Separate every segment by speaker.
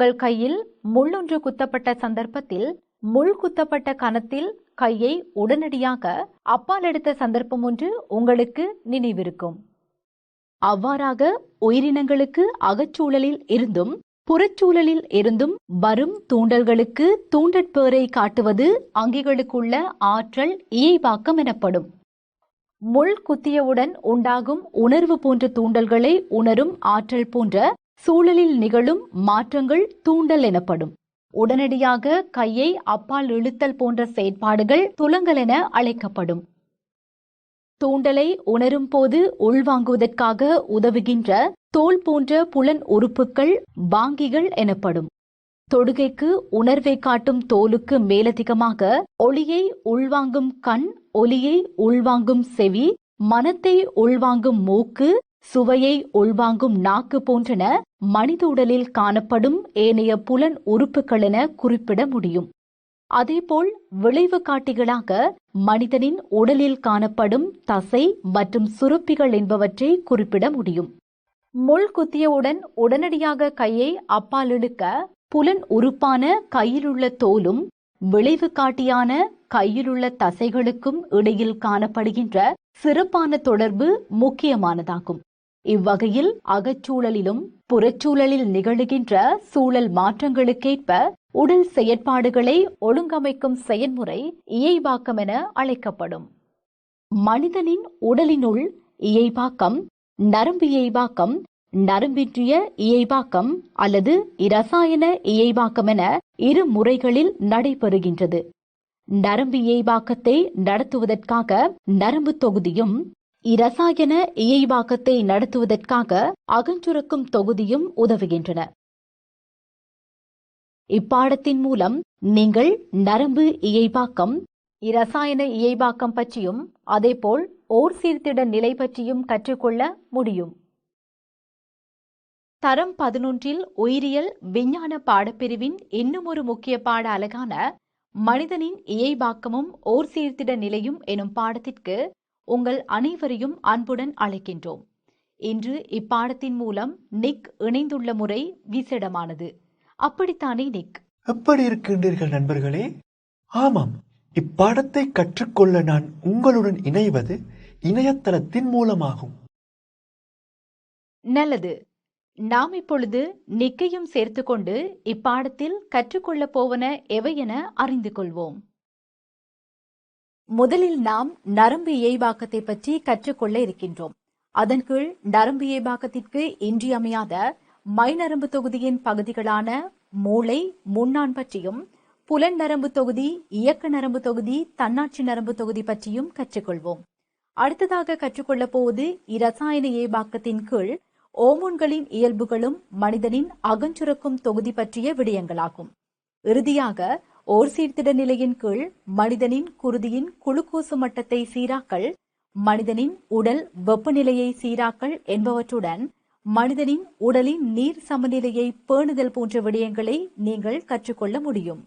Speaker 1: உங்கள் கையில் முள்ளொன்று குத்தப்பட்ட சந்தர்ப்பத்தில் முள் குத்தப்பட்ட கணத்தில் கையை உடனடியாக அப்பால் எடுத்த சந்தர்ப்பம் ஒன்று உங்களுக்கு நினைவிருக்கும். அவ்வாறாக உயிரினங்களுக்கு அகச்சூழலில் இருந்தும் புறச்சூழலில் இருந்தும் வரும் தூண்டல்களுக்கு தூண்டற்பேரை காட்டுவது அங்கிகளுக்குள்ள ஆற்றல் இயைபாக்கம் எனப்படும். முள் குத்தியவுடன் உண்டாகும் உணர்வு போன்ற தூண்டல்களை உணரும் ஆற்றல் போன்ற சூழலில் நிகழும் மாற்றங்கள் தூண்டல் எனப்படும். உடனடியாக கையை அப்பால் இழுத்தல் போன்ற செயற்பாடுகள் துலங்கல் என அழைக்கப்படும். தூண்டலை உணரும் போது உள்வாங்குவதற்காக உதவுகின்ற தோல் போன்ற புலன் உறுப்புகள் வாங்கிகள் எனப்படும். தொடுகைக்கு உணர்வை காட்டும் தோலுக்கு மேலதிகமாக ஒளியை உள்வாங்கும் கண், ஒலியை உள்வாங்கும் செவி, மனத்தை உள்வாங்கும் மூக்கு, சுவையை உள்வாங்கும் நாக்கு போன்றன மனித உடலில் காணப்படும் ஏனைய புலன் உறுப்புகள் என குறிப்பிட முடியும். அதேபோல் விளைவு காட்டிகளாக மனிதனின் உடலில் காணப்படும் தசை மற்றும் சுரப்பிகள் என்பவற்றை குறிப்பிட முடியும். முள் குத்தியவுடன் உடனடியாக கையை அப்பால் இழுக்க புலன் உறுப்பான கையிலுள்ள தோலும் விளைவு காட்டியான கையிலுள்ள தசைகளுக்கும் இடையில் காணப்படுகின்ற சிறப்பான தொடர்பு முக்கியமானதாகும். இவ்வகையில் அகச்சூழலிலும் புறச்சூழலில் நிகழுகின்ற சூழல் மாற்றங்களுக்கேற்ப உடல் செயற்பாடுகளை ஒழுங்கமைக்கும் செயல்முறை இயைபாக்கம் என அழைக்கப்படும். மனிதனின் உடலினுள் இயைபாக்கம், நரம்பு இயைபாக்கம், நரம்பின்றிய இயைபாக்கம் அல்லது இரசாயன இயைபாக்கம் என இரு முறைகளில் நடைபெறுகின்றது. நரம்பு இயைபாக்கத்தை நடத்துவதற்காக நரம்பு தொகுதியும், இரசாயன இயைபாக்கத்தை நடத்துவதற்காக அகஞ்சுரக்கும் தொகுதியும் உதவுகின்றன. இப்பாடத்தின் மூலம் நீங்கள் நரம்பு இயைபாக்கம், இரசாயன இயைபாக்கம் பற்றியும் அதேபோல் ஓர் சீர்திட நிலை பற்றியும் கற்றுக்கொள்ள முடியும். தரம் 11 உயிரியல் விஞ்ஞான பாடப்பிரிவின் இன்னும் ஒரு முக்கிய பாட அலகான மனிதனின் இயைபாக்கமும் ஓர் சீர்திட நிலையும் எனும் பாடத்திற்கு உங்கள் அனைவரையும் அன்புடன் அழைக்கின்றோம். இன்று இப்பாடத்தின் மூலம் நிக் இணைந்துள்ள முறை விசேடமானது. அப்படித்தானே நிக்?
Speaker 2: எப்படி இருக்கின்றீர்கள் நண்பர்களே? ஆமாம், இப்பாடத்தை கற்றுக்கொள்ள நான் உங்களுடன் இணைவது இணையதளத்தின் மூலமாகும்.
Speaker 1: நல்லது. நாம் இப்பொழுது நிக்கையும் சேர்த்துக்கொண்டு இப்பாடத்தில் கற்றுக்கொள்ளப் போவன எவை என அறிந்து கொள்வோம். முதலில் நாம் நரம்பு இயைபாக்கத்தை பற்றி கற்றுக்கொள்ள இருக்கின்றோம். அதன் கீழ் நரம்பு இயைபாக்கத்திற்கு இன்றியமையாத மைநரம்பு தொகுதியின் பகுதிகளான மூளை, முன்னான் பற்றியும், புலன் நரம்பு தொகுதி, இயக்க நரம்பு தொகுதி, தன்னாட்சி நரம்பு தொகுதி பற்றியும் கற்றுக்கொள்வோம். அடுத்ததாக கற்றுக்கொள்ளப் போவது இரசாயன இயைபாக்கத்தின் கீழ் ஓமோன்களின் இயல்புகளும் மனிதனின் அகஞ்சுரக்கும் தொகுதி பற்றிய விடயங்களாகும். இறுதியாக ஓர் சீர்திட நிலையின் கீழ் மனிதனின் குருதியின் குளுக்கோசு மட்டத்தை சீராக்கல், மனிதனின் உடல் வெப்பநிலையை சீராக்கல் என்பவற்றுடன் மனிதனின் உடலின் நீர் சமநிலையை பேணுதல் போன்ற விடயங்களை நீங்கள் கற்றுக்கொள்ள முடியும்.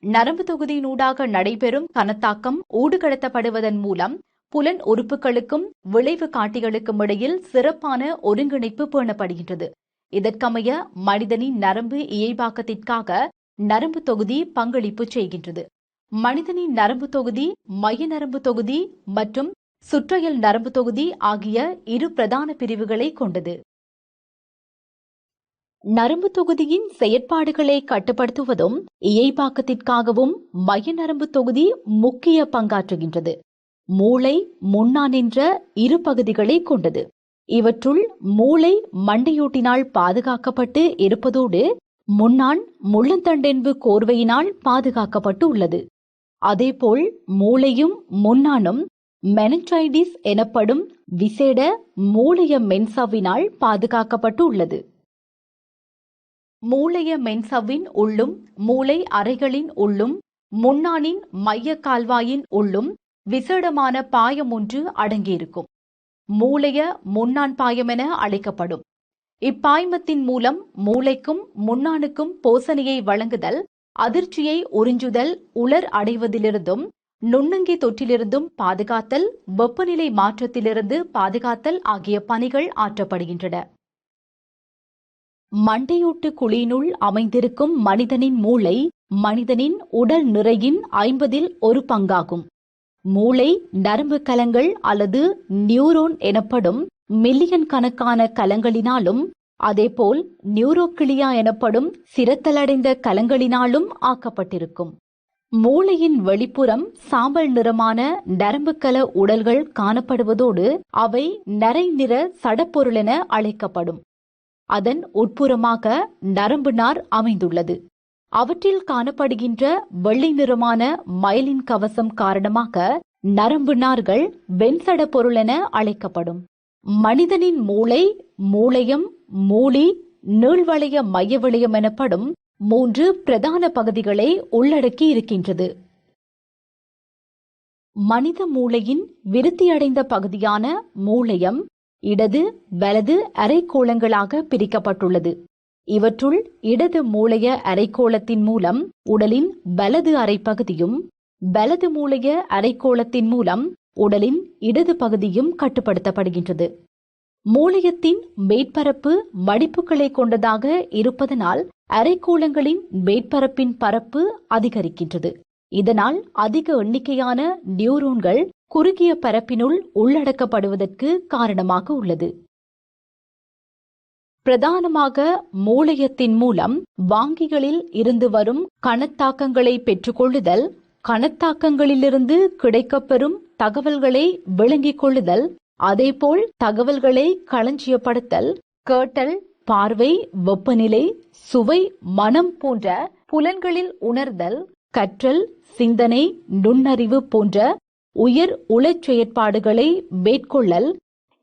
Speaker 1: நரம்பு தொகுதியினூடாக நடைபெறும் கனத்தாக்கம் ஊடுகடத்தப்படுவதன் மூலம் புலன் உறுப்புகளுக்கும் விளைவு காட்டிகளுக்கும் இடையில் சிறப்பான ஒருங்கிணைப்பு பேணப்படுகின்றது. இதற்கமைய மனிதனின் நரம்பு இயைபாக்கத்திற்காக நரம்பு தொகுதி பங்களிப்பு செய்கின்றது. மனிதனின் நரம்பு தொகுதி மைய நரம்பு தொகுதி மற்றும் சுற்றையல் நரம்பு தொகுதி ஆகிய இரு பிரதான பிரிவுகளை கொண்டது. நரம்பு தொகுதியின் செயற்பாடுகளை கட்டுப்படுத்துவதும் இயைபாக்கத்திற்காகவும் மைய நரம்பு தொகுதி முக்கிய பங்காற்றுகின்றது. மூளை, முன்னான் என்ற இரு பகுதிகளை கொண்டது. இவற்றுள் மூளை மண்டையோட்டினால் பாதுகாக்கப்பட்டு இருப்பதோடு முன்னான் முள்ளந்தண்டென்பு கோர்வையினால் பாதுகாக்கப்பட்டு உள்ளது. அதேபோல் மூளையும் முன்னானும் மெனன்டைடிஸ் எனப்படும் விசேட மூளைய மென்சவ்வினால் பாதுகாக்கப்பட்டு உள்ளது. மூளைய மென்சவ்வின் உள்ளும் மூளை அறைகளின் உள்ளும் முன்னானின் மைய கால்வாயின் உள்ளும் விசேடமான பாயம் ஒன்று அடங்கியிருக்கும். மூளைய முன்னான் பாயம் என அழைக்கப்படும். இப்பாய்மத்தின் மூலம் மூளைக்கும் முன்னானுக்கும் போசனையை வழங்குதல், அதிர்ச்சியை உறிஞ்சுதல், உலர் அடைவதிலிருந்தும் நுண்ணங்கி தொற்றிலிருந்தும் பாதுகாத்தல், வெப்பநிலை மாற்றத்திலிருந்து பாதுகாத்தல் ஆகிய பணிகள் ஆற்றப்படுகின்றன. மண்டையோட்டு குழியினுள் அமைந்திருக்கும் மனிதனின் மூளை மனிதனின் உடல் நிறையின் 1/50 மூளை நரம்பு கலங்கள் அல்லது நியூரோன் எனப்படும் மில்லியன் கணக்கான கலங்களினாலும் அதேபோல் நியூரோக்கிளியா எனப்படும் சிரத்தலடைந்த கலங்களினாலும் ஆக்கப்பட்டிருக்கும். மூளையின் வெளிப்புறம் சாம்பல் நிறமான நரம்புக்கல உடல்கள் காணப்படுவதோடு அவை நரை நிற சடப்பொருளென அழைக்கப்படும். அதன் உட்புறமாக நரம்பு நார் அமைந்துள்ளது. அவற்றில் காணப்படுகின்ற வெள்ளை நிறமான மயலின் கவசம் காரணமாக நரம்பு நார்கள் வெண்சட பொருள் என அழைக்கப்படும். மனிதனின் மூளை மூளையம், மூளி, நீள்வளைய மையவளையம் எனப்படும் 3 பிரதான பகுதிகளை உள்ளடக்கி இருக்கின்றது. மனித மூளையின் விருத்தியடைந்த பகுதியான மூளையம் இடது வலது அரைக்கோளங்களாக பிரிக்கப்பட்டுள்ளது. இவற்றுள் இடது மூளைய அரைக்கோளத்தின் மூலம் உடலின் வலது அரைப்பகுதியும் வலது மூளைய அரைக்கோளத்தின் மூலம் உடலின் இடது பகுதியும் கட்டுப்படுத்தப்படுகின்றது. மூளையத்தின் மேற்பரப்பு மடிப்புகளை கொண்டதாக இருப்பதனால் அரைக்கோளங்களின் மேற்பரப்பின் பரப்பு அதிகரிக்கின்றது. இதனால் அதிக எண்ணிக்கையான நியூரோன்கள் குறுகிய பரப்பினுள் உள்ளடக்கப்படுவதற்கு காரணமாக உள்ளது. பிரதானமாக மூளையத்தின் மூலம் வாங்கிகளில் இருந்து வரும் கணத்தாக்கங்களை பெற்றுக்கொள்ளுதல், கணத்தாக்கங்களிலிருந்து கிடைக்கப்பெறும் தகவல்களை விளங்கிக் கொள்ளுதல், அதேபோல் தகவல்களை களஞ்சியப்படுத்தல், கேட்டல், பார்வை, வெப்பநிலை, சுவை, மனம் போன்ற புலன்களில் உணர்தல், கற்றல், சிந்தனை, நுண்ணறிவு போன்ற உயர் உளச் செயற்பாடுகளை மேற்கொள்ளல்,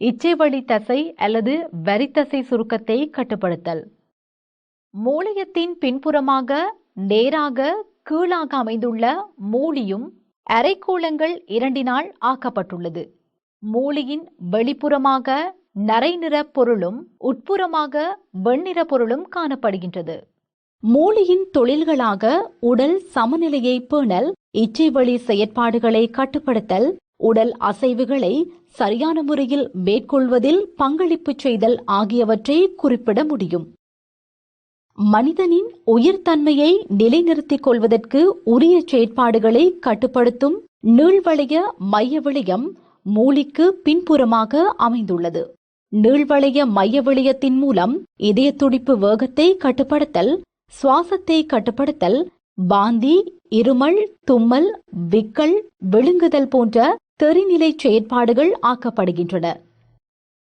Speaker 1: இச்சைவழி தசை அல்லது வரித்தசை சுருக்கத்தை கட்டுப்படுத்தல். மூளையத்தின் பின்புறமாக நேராக கீழாக அமைந்துள்ள மூடியும் அரைக்கோளங்கள் இரண்டினால் ஆக்கப்பட்டுள்ளது. மூளையின் வெளிப்புறமாக நரை நிற பொருளும் உட்புறமாக வெண்ணிற பொருளும் காணப்படுகின்றது. மூளையின் தொழில்களாக உடல் சமநிலையை பேணல், இச்சைவழி செயற்பாடுகளை கட்டுப்படுத்தல், உடல் அசைவுகளை சரியான முறையில் மேற்கொள்வதில் பங்களிப்பு செய்தல் ஆகியவற்றை குறிப்பிட முடியும். மனிதனின் உயிர்த்தன்மையை நிலைநிறுத்திக் கொள்வதற்கு உரிய செயற்பாடுகளை கட்டுப்படுத்தும் நீள்வளைய மைய விளையம் மூளைக்கு பின்புறமாக அமைந்துள்ளது. நீள்வளைய மைய விளையத்தின் மூலம் இதய துடிப்பு வேகத்தை கட்டுப்படுத்தல், சுவாசத்தை கட்டுப்படுத்தல், வாந்தி, இருமல், தும்மல், விக்கல், விழுங்குதல் போன்ற தெரிநிலை செயற்பாடுகள் ஆக்கப்படுகின்றன.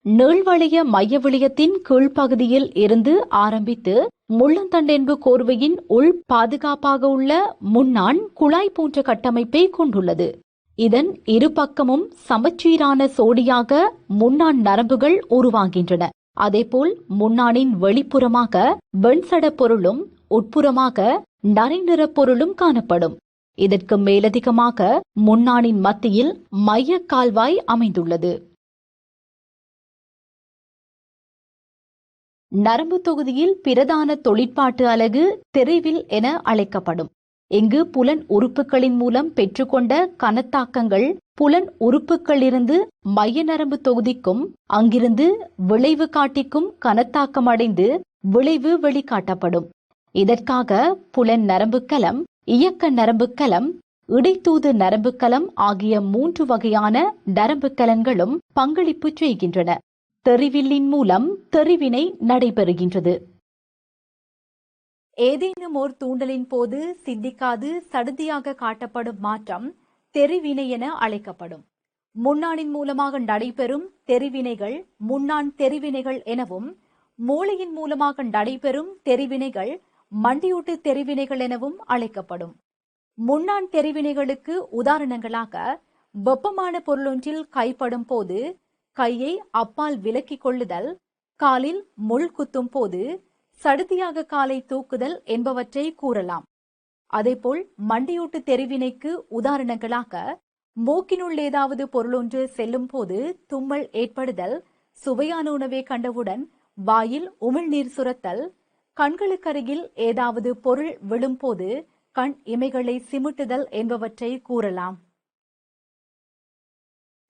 Speaker 1: நீள்வளைய மைய விளையத்தின் கீழ்ப்பகுதியில் இருந்து ஆரம்பித்து முள்ளந்தண்டென்பு கோர்வையின் உள் பாதுகாப்பாக உள்ள முன்னான் குழாய் போன்ற கட்டமைப்பை கொண்டுள்ளது. இதன் இரு பக்கமும் சமச்சீரான சோடியாக முன்னான் நரம்புகள் உருவாகின்றன. அதேபோல் முன்னானின் வெளிப்புறமாக வெண்சட பொருளும் உட்புறமாக நரைநிற பொருளும் காணப்படும். இதற்கு மேலதிகமாக முன்னானின் மத்தியில் மைய கால்வாய் அமைந்துள்ளது. நரம்பு தொகுதியில் பிரதான தொழிற்பாட்டு அலகு தெரிவில் என அழைக்கப்படும். இங்கு புலன் உறுப்புகளின் மூலம் பெற்றுக்கொண்ட கணத்தாக்கங்கள் புலன் உறுப்புகளிலிருந்து மைய நரம்பு தொகுதிக்கும் அங்கிருந்து விளைவு காட்டிக்கும் கணத்தாக்கம் அடைந்து விளைவு வெளிக்காட்டப்படும். இதற்காக புலன் நரம்புக்கலம், இயக்க நரம்புக்கலம், இடைத்தூது நரம்புக்கலம் ஆகிய 3 வகையான நரம்புக்கலன்களும் பங்களிப்பு செய்கின்றன. தெரிவில்லின் மூலம் தெரிவினை நடைபெறுகின்றது. ஏதேனும் ஓர் தூண்டலின் போது சிந்திக்காது சடுதியாக காட்டப்படும் மாற்றம் தெரிவினை என அழைக்கப்படும். முன்னானின் மூலமாக நடைபெறும் தெரிவினைகள் முன்னான் தெரிவினைகள் எனவும், மூளையின் மூலமாக நடைபெறும் தெரிவினைகள் மண்டியூட்டு தெரிவினைகள் எனவும் அழைக்கப்படும். முன்னான் தெரிவினைகளுக்கு உதாரணங்களாக வெப்பமான பொருளொன்றில் கைப்படும் போது கையை அப்பால் விலக்கிக் கொள்ளுதல், காலில் முள் குத்தும் போது சடுதியாக காலை தூக்குதல் என்பவற்றை கூறலாம். அதேபோல் மண்டியூட்டு தெரிவினைக்கு உதாரணங்களாக மூக்கினுள் ஏதாவது பொருளொன்று செல்லும் போது தும்மல் ஏற்படுதல், சுவையான உணவை கண்டவுடன் வாயில் உமிழ்நீர் சுரத்தல், கண்களுக்கருகில் ஏதாவது பொருள் விழும்போது கண் இமைகளை சிமிட்டுதல் என்பவற்றை கூறலாம்.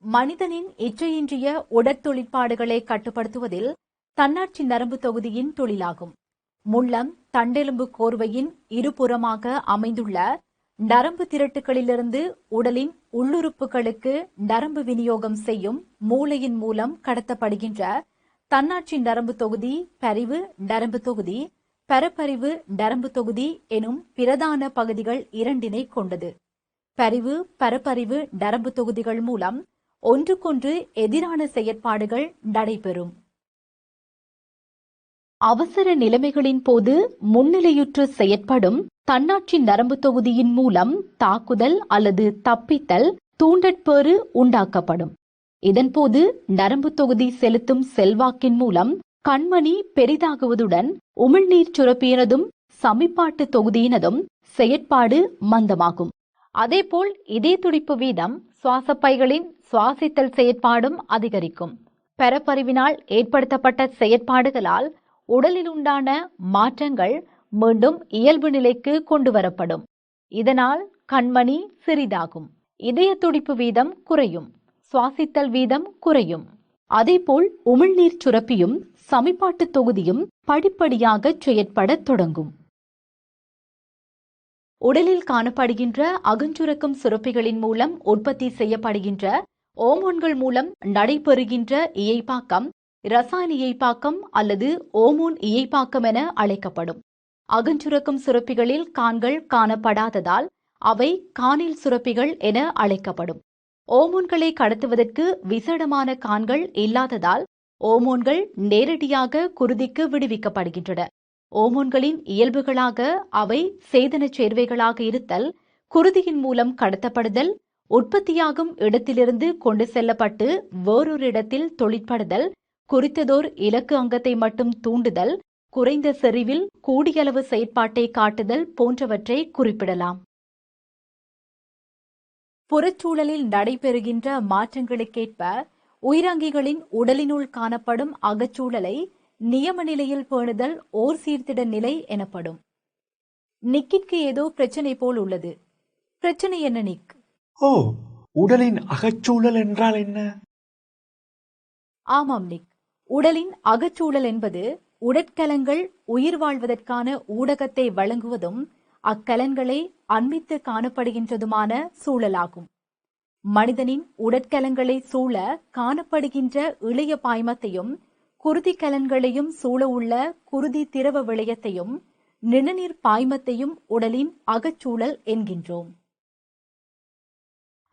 Speaker 1: மனிதனின் இச்சையின்றிய உடற்தொழிற்பாடுகளை கட்டுப்படுத்துவதில் தன்னாட்சி நரம்பு தொகுதியின் தொழிலாகும். முள்ளம் தண்டெலும்பு கோர்வையின் இருபுறமாக அமைந்துள்ள நரம்பு திரட்டுகளிலிருந்து உடலின் உள்ளுறுப்புகளுக்கு நரம்பு விநியோகம் செய்யும் மூளையின் மூலம் கடத்தப்படுகின்ற தன்னாட்சி நரம்பு தொகுதி பரிவு நரம்பு தொகுதி, பரப்பரிவு நரம்பு தொகுதி எனும் பிரதான பகுதிகள் இரண்டினை கொண்டது. பரிவு பரப்பரிவு நரம்பு தொகுதிகள் மூலம் ஒன்றுக்கொன்று எதிரான செயற்பாடுகள் நடைபெறும். அவசர நிலைமைகளின் போது முன்னிலையுற்று செயற்படும் தன்னாட்சி நரம்பு தொகுதியின் மூலம் தாக்குதல் அல்லது தப்பித்தல் தூண்டற்பேறு உண்டாக்கப்படும். இதன்போது நரம்பு தொகுதி செலுத்தும் செல்வாக்கின் மூலம் கண்மணி பெரிதாகுவதுடன் உமிழ்நீர் சுரப்பியினதும் சமிபாட்டு தொகுதியினதும் செயற்பாடு மந்தமாகும். அதேபோல் இதய துடிப்பு வீதம், சுவாசப்பைகளின் சுவாசித்தல் செயற்பாடும் அதிகரிக்கும். பெறப்பரிவினால் ஏற்படுத்தப்பட்ட செயற்பாடுகளால் உடலில் உண்டான மாற்றங்கள் மீண்டும் இயல்பு நிலைக்கு கொண்டுவரப்படும். இதனால் கண்மணி சிறிதாகும், இதய துடிப்பு வீதம் குறையும், சுவாசித்தல் வீதம் குறையும். அதேபோல் உமிழ்நீர் சுரப்பியும் சமிபாட்டு தொகுதியும் படிப்படியாக செயற்படத் தொடங்கும். உடலில் காணப்படுகின்ற அகஞ்சுரக்கும் சுரப்பிகளின் மூலம் உற்பத்தி செய்யப்படுகின்ற ஓமோன்கள் மூலம் நடைபெறுகின்ற இயைப்பாக்கம் இரசாயன இயைப்பாக்கம் அல்லது ஓமோன் இயைப்பாக்கம் என அழைக்கப்படும். அகஞ்சுரக்கும் சுரப்பிகளில் கான்கள் காணப்படாததால் அவை கானில் சுரப்பிகள் என அழைக்கப்படும். ஓமோன்களை கடத்துவதற்கு விசேடமான கான்கள் இல்லாததால் ஓமோன்கள் நேரடியாக குருதிக்கு விடுவிக்கப்படுகின்றன. ஓமோன்களின் இயல்புகளாக அவை சேதன சேர்வைகளாக இருத்தல், குருதியின் மூலம் கடத்தப்படுதல், உற்பத்தியாகும் இடத்திலிருந்து கொண்டு செல்லப்பட்டு வேறொரு இடத்தில் தொழிற்படுதல், குறித்ததோர் இலக்கு அங்கத்தை மட்டும் தூண்டுதல், குறைந்த செறிவில் கூடியளவு செயற்பாட்டை காட்டுதல் போன்றவற்றை குறிப்பிடலாம். புறச்சூழலில் நடைபெறுகின்ற மாற்றங்களுக்கேற்ப உயிரங்கிகளின் உடலினுள் காணப்படும் அகச்சூழலை நியம நிலையில் பேணுதல் ஓர் சீர்திட நிலை எனப்படும். நிக்கிற்கு ஏதோ பிரச்சனை போல் உள்ளது. பிரச்சனை என்ன நிக்?
Speaker 2: ஓ, உடலின் அகச்சூழல் என்றால் என்ன?
Speaker 1: ஆமாம் நிக், உடலின் அகச்சூழல் என்பது உடற்கலங்கள் உயிர் வாழ்வதற்கான ஊடகத்தை வழங்குவதும் அக்கலன்களை அண்மித்து காணப்படுகின்றதுமான சூழலாகும். மனிதனின் உடற்கலங்களை சூழ காணப்படுகின்ற இளைய பாய்மத்தையும் குருதி கலன்களையும் சூழ உள்ள குருதி திரவ விளையத்தையும் நிணநீர் பாய்மத்தையும் உடலின் அகச்சூழல் என்கின்றோம்.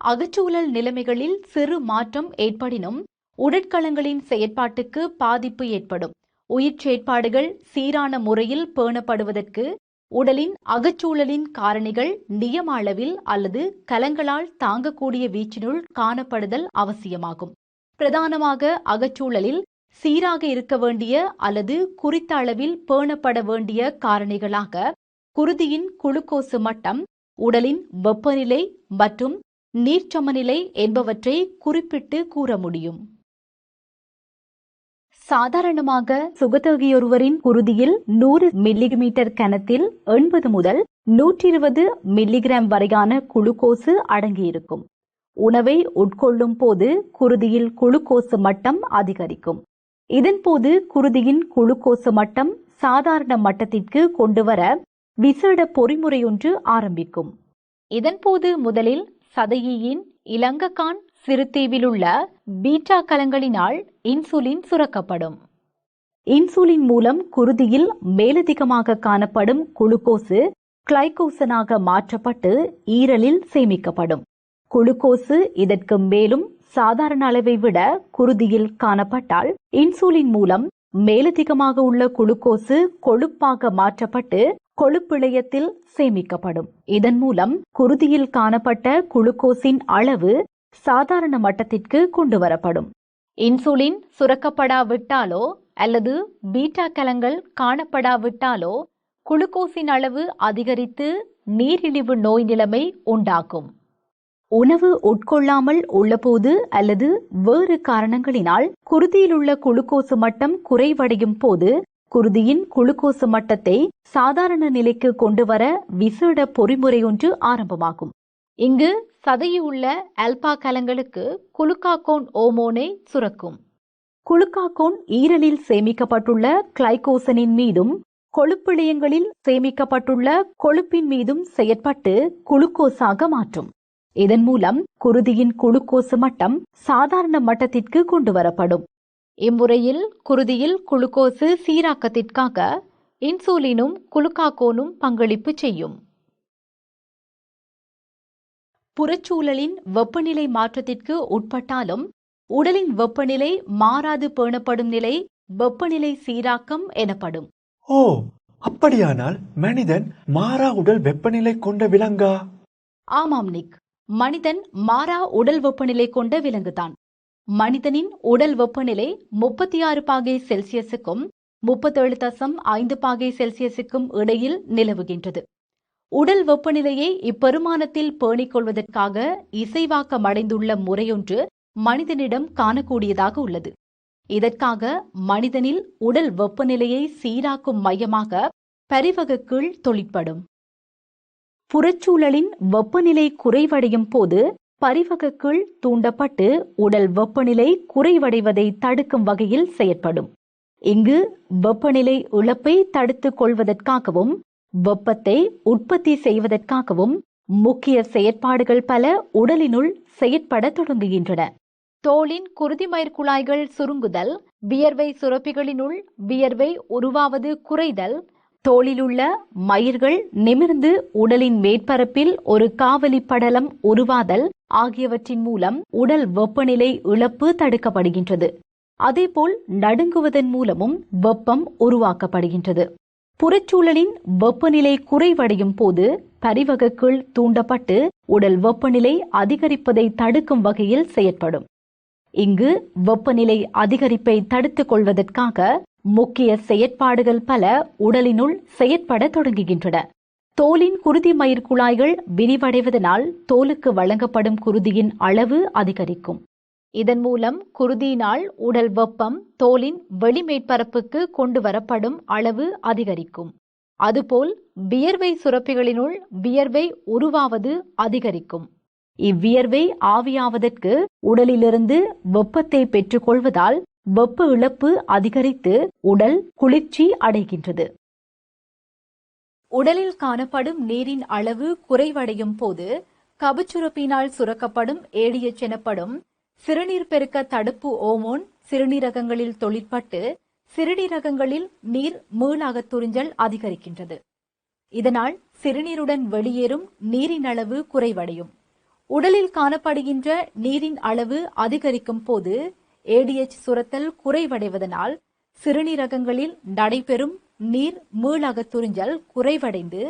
Speaker 1: அகச்சூழல் நிலைமைகளில் சிறு மாற்றம் ஏற்படினும் உடற்கலங்களின் செயற்பாட்டுக்கு பாதிப்பு ஏற்படும். உயிர் செயற்பாடுகள் சீரான முறையில் பேணப்படுவதற்கு உடலின் அகச்சூழலின் காரணிகள் நியம அளவில் அல்லது கலங்களால் தாங்கக்கூடிய வீச்சினுள் காணப்படுதல் அவசியமாகும். பிரதானமாக அகச்சூழலில் சீராக இருக்க வேண்டிய அல்லது குறித்த அளவில் பேணப்பட வேண்டிய காரணிகளாக குருதியின் குளுக்கோசு மட்டம், உடலின் வெப்பநிலை மற்றும் நீர்ச்சமநிலை என்பவற்றை குறிப்பிட்டு கூற முடியும். சாதாரணமாக சுகதேகியொருவரின் குருதியில் 100 மில்லிமீட்டர் கனத்தில் 80 முதல் 120 மில்லிகிராம் வரையான குளுக்கோசு அடங்கியிருக்கும். உணவை உட்கொள்ளும் போது குருதியில் குளுக்கோசு மட்டம் அதிகரிக்கும். இதன்போது குருதியின் குளுக்கோசு மட்டம் சாதாரண மட்டத்திற்கு கொண்டுவர விசேட பொறிமுறையொன்று ஆரம்பிக்கும். இதன்போது முதலில் சதையின் இலங்ககான் சிறுதீவிலுள்ள பீட்டா கலங்களினால் இன்சுலின் சுரக்கப்படும். இன்சுலின் மூலம் குருதியில் மேலதிகமாக காணப்படும் குளுக்கோசு கிளைகோசனாக மாற்றப்பட்டு ஈரலில் சேமிக்கப்படும். குளுக்கோசு இதற்கு மேலும் சாதாரண அளவை விட குருதியில் காணப்பட்டால் இன்சுலின் மூலம் மேலதிகமாக உள்ள குளுக்கோசு கொழுப்பாக மாற்றப்பட்டு கொழுப்பிழையத்தில் சேமிக்கப்படும். இதன் மூலம் குருதியில் காணப்பட்ட குளுக்கோஸின் அளவு சாதாரண மட்டத்திற்கு கொண்டுவரப்படும். இன்சுலின் சுரக்கப்படாவிட்டாலோ அல்லது பீட்டா கலங்கள் காணப்படாவிட்டாலோ குளுக்கோஸின் அளவு அதிகரித்து நீரிழிவு நோய் நிலைமை உண்டாகும். உணவு உட்கொள்ளாமல் உள்ளபோது அல்லது வேறு காரணங்களினால் குருதியில் உள்ள குளுக்கோசு மட்டம் குறைவடையும் போது குருதியின் குளுக்கோசு மட்டத்தை சாதாரண நிலைக்கு கொண்டுவர விசேட பொறிமுறையொன்று ஆரம்பமாகும். இங்கு சதையுள்ள ஆல்பா கலங்களுக்கு குளுக்காகோன் ஓமோனை சுரக்கும். குளுக்காகோன் ஈரலில் சேமிக்கப்பட்டுள்ள கிளைகோசனின் மீதும் கொழுப்பிழையங்களில் சேமிக்கப்பட்டுள்ள கொழுப்பின் மீதும் செயற்பட்டு குளுக்கோஸாக மாற்றும். இதன் மூலம் குருதியின் குளுக்கோசு மட்டம் சாதாரண மட்டத்திற்கு கொண்டு வரப்படும். இம்முறையில் குருதியில் குளுக்கோசு சீராக்கத்திற்காக இன்சுலினும் குளுக்காகோனும் பங்களிப்பு செய்யும். புறச்சூழலின் வெப்பநிலை மாற்றத்திற்கு உட்பட்டாலும் உடலின் வெப்பநிலை மாறாது பேணப்படும் நிலை வெப்பநிலை சீராக்கம் எனப்படும்.
Speaker 2: ஓ, அப்படியானால் மனிதன் மாறா உடல் வெப்பநிலை கொண்ட விலங்கா?
Speaker 1: ஆமாம் நிக், மனிதன் மாறா உடல் வெப்பநிலை கொண்ட விலங்குதான். மனிதனின் உடல் வெப்பநிலை 36 பாகை செல்சியஸுக்கும் 37.5 பாகை செல்சியஸுக்கும் இடையில் நிலவுகின்றது. உடல் வெப்பநிலையை இப்பெருமானத்தில் பேணிக் கொள்வதற்காக இசைவாக்கமடைந்துள்ள முறையொன்று மனிதனிடம் காணக்கூடியதாக உள்ளது. இதற்காக மனிதனில் உடல் வெப்பநிலையை சீராக்கும் மையமாக பரிவகக்கீழ் தொழிற்படும். புறச்சூழலின் வெப்பநிலை குறைவடையும் போது பரிவகக்கீழ் தூண்டப்பட்டு உடல் வெப்பநிலை குறைவடைவதை தடுக்கும் வகையில் செயற்படும். இங்கு வெப்பநிலை இழப்பை தடுத்துக் கொள்வதற்காகவும் வெப்பத்தை உற்பத்தி செய்வதற்காகவும் முக்கிய செயற்பாடுகள் பல உடலினுள் செயற்பட தொடங்குகின்றன. தோலின் குருதிமயிர் குழாய்கள் சுருங்குதல், வியர்வை சுரப்பிகளினுள் வியர்வை உருவாவது குறைதல், தோலிலுள்ள மயிர்கள் நிமிர்ந்து உடலின் மேற்பரப்பில் ஒரு காவலி படலம் உருவாதல் ஆகியவற்றின் மூலம் உடல் வெப்பநிலை இழப்பு தடுக்கப்படுகின்றது. அதேபோல் நடுங்குவதன் மூலமும் வெப்பம் உருவாக்கப்படுகின்றது. புறச்சூழலின் வெப்பநிலை குறைவடையும் போது பரிவகக்கீழ் தூண்டப்பட்டு உடல் வெப்பநிலை அதிகரிப்பதை தடுக்கும் வகையில் செயற்படும். இங்கு வெப்பநிலை அதிகரிப்பை தடுத்துக் கொள்வதற்காக முக்கிய செயற்பாடுகள் பல உடலினுள் செயற்பட தொடங்குகின்றன. தோலின் குருதி மயிர் குழாய்கள் விரிவடைவதனால் தோலுக்கு வழங்கப்படும் குருதியின் அளவு அதிகரிக்கும். இதன் மூலம் குருதியினால் உடல் வெப்பம் தோலின் வெளிமேற்பரப்புக்கு கொண்டு வரப்படும் அளவு அதிகரிக்கும். அதுபோல் வியர்வை சுரப்பிகளினுள் வியர்வை உருவாவது அதிகரிக்கும். இவ்வியர்வை ஆவியாவதற்கு உடலிலிருந்து வெப்பத்தை பெற்றுக்கொள்வதால் வெப்ப இழப்பு அதிகரித்து உடல் குளிர்ச்சி அடைகின்றது. உடலில் காணப்படும் நீரின் அளவு குறைவடையும் போது கபச்சுரப்பினால் சுரக்கப்படும் ஏடிஎச் எனப்படும் சிறுநீர் பெருக்க தடுப்பு ஓமோன் சிறுநீரகங்களில் தொழிற்பட்டு சிறுநீரகங்களில் நீர் மீளாகத்துறிஞ்சல் அதிகரிக்கின்றது. இதனால் சிறுநீருடன் வெளியேறும் நீரின் அளவு குறைவடையும். உடலில் காணப்படுகின்ற நீரின் அளவு அதிகரிக்கும் போது ஏடிஎச் சுரத்தல் குறைவடைவதனால் சிறுநீரகங்களில் நடைபெறும் நீர் மீளாகத்துறிஞ்சல் குறைவடைந்து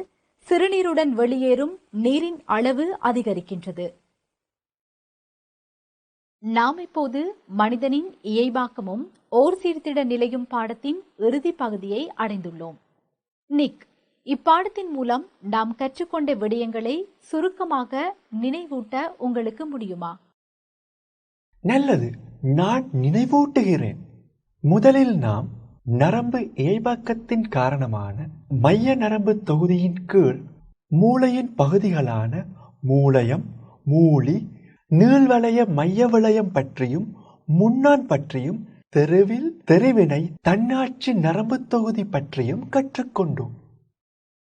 Speaker 1: சிறுநீருடன் வெளியேறும் நீரின் அளவு அதிகரிக்கின்றது. நாம் இப்போது மனிதனின் இயைபாக்கமும் ஓர் சீர்திட நிலையும் பாடத்தின் இறுதி பகுதியை அடைந்துள்ளோம். நிக், இப்பாடத்தின் மூலம் நாம் கற்றுக்கொண்ட விடயங்களை சுருக்கமாக நினைவூட்ட உங்களுக்கு முடியுமா?
Speaker 2: நல்லது, நான் நினைவூட்டுகிறேன். முதலில் நாம் நரம்பு இயைபாக்கத்தின் காரணமான மைய நரம்பு தொகுதியின் கீழ் மூளையின் பகுதிகளான மூளையம், மூளி, நீள்வளைய மைய வளையம் பற்றியும் முன்னான் பற்றியும் தெரிவினை தன்னாட்சி நரம்பு தொகுதி பற்றியும் கற்றுக்கொண்டோம்.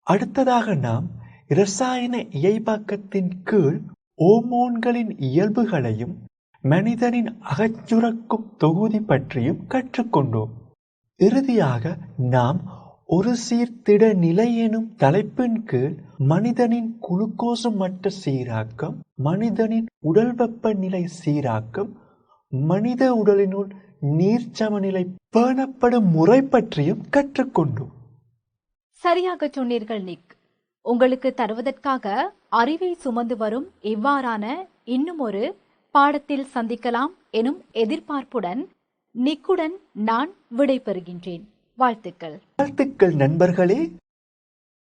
Speaker 2: அடுத்ததாக நாம் இரசாயன இயைபாக்கத்தின் கீழ் ஓமோன்களின் இயல்புகளையும் மனிதனின் அகச்சுரக்கும் தொகுதி பற்றியும் கற்றுக்கொண்டோம். இறுதியாக நாம் ஒரு சீர்திட நிலை எனும் தலைப்பின் கீழ் மனிதனின் குளுக்கோசு மட்ட சீராக்கம், மனிதனின் உடல் வெப்பநிலை சீராக்கம், மனித உடலினுள் நீர் சமநிலை பேணப்படும் முறை பற்றியும் கற்றுக்கொண்டோம்.
Speaker 1: சரியாக சொன்னீர்கள் நிக். உங்களுக்கு தருவதற்காக அறிவை சுமந்து வரும் இவ்வாறான இன்னும் ஒரு பாடத்தில் சந்திக்கலாம் எனும் எதிர்பார்ப்புடன் நிக்குடன் நான் விடை பெறுகின்றேன். வாழ்த்துக்கள்.
Speaker 2: வாழ்த்துக்கள் நண்பர்களே.